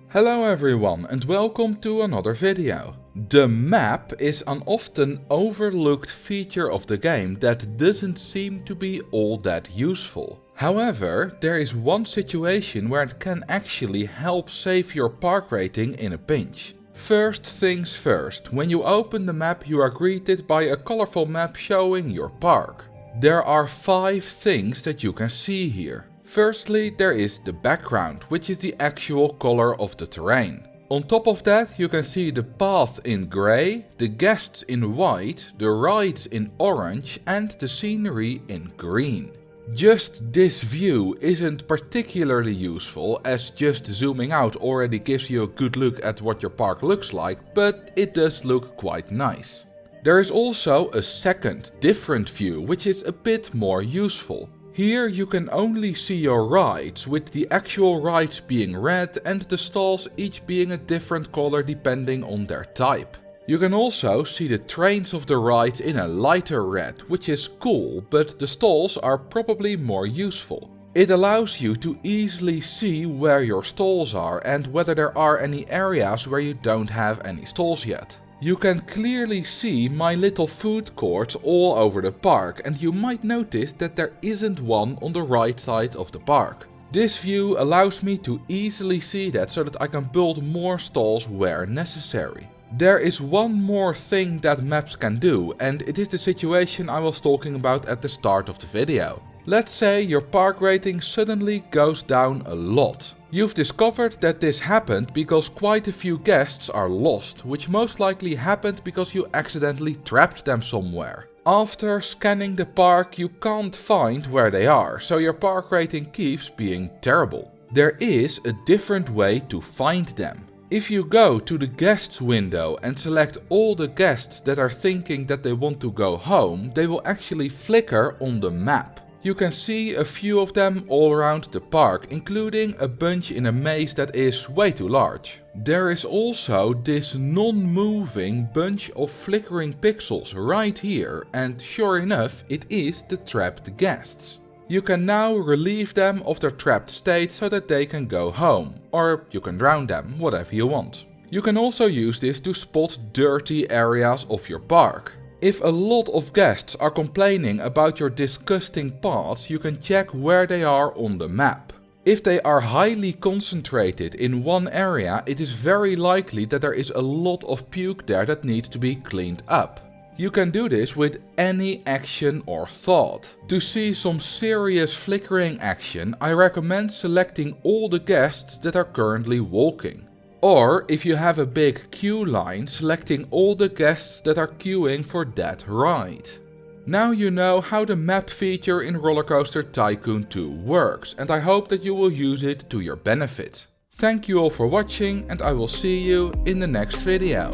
Hello everyone and welcome to another video. The map is an often overlooked feature of the game that doesn't seem to be all that useful. However, there is one situation where it can actually help save your park rating in a pinch. First things first, when you open the map you are greeted by a colorful map showing your park. There are 5 things that you can see here. Firstly, there is the background, which is the actual color of the terrain. On top of that, you can see the path in grey, the guests in white, the rides in orange and the scenery in green. Just this view isn't particularly useful, as just zooming out already gives you a good look at what your park looks like, but it does look quite nice. There is also a second, different view, which is a bit more useful. Here you can only see your rides, with the actual rides being red and the stalls each being a different color depending on their type. You can also see the trains of the rides in a lighter red, which is cool, but the stalls are probably more useful. It allows you to easily see where your stalls are and whether there are any areas where you don't have any stalls yet. You can clearly see my little food courts all over the park, and you might notice that there isn't one on the right side of the park. This view allows me to easily see that so that I can build more stalls where necessary. There is one more thing that maps can do, and it is the situation I was talking about at the start of the video. Let's say your park rating suddenly goes down a lot. You've discovered that this happened because quite a few guests are lost, which most likely happened because you accidentally trapped them somewhere. After scanning the park you can't find where they are, so your park rating keeps being terrible. There is a different way to find them. If you go to the guests window and select all the guests that are thinking that they want to go home, they will actually flicker on the map. You can see a few of them all around the park, including a bunch in a maze that is way too large. There is also this non-moving bunch of flickering pixels right here, and sure enough it is the trapped guests. You can now relieve them of their trapped state so that they can go home, or you can drown them, whatever you want. You can also use this to spot dirty areas of your park. If a lot of guests are complaining about your disgusting paths, you can check where they are on the map. If they are highly concentrated in one area, it is very likely that there is a lot of puke there that needs to be cleaned up. You can do this with any action or thought. To see some serious flickering action, I recommend selecting all the guests that are currently walking. Or, if you have a big queue line, selecting all the guests that are queuing for that ride. Now you know how the map feature in RollerCoaster Tycoon 2 works, and I hope that you will use it to your benefit. Thank you all for watching, and I will see you in the next video.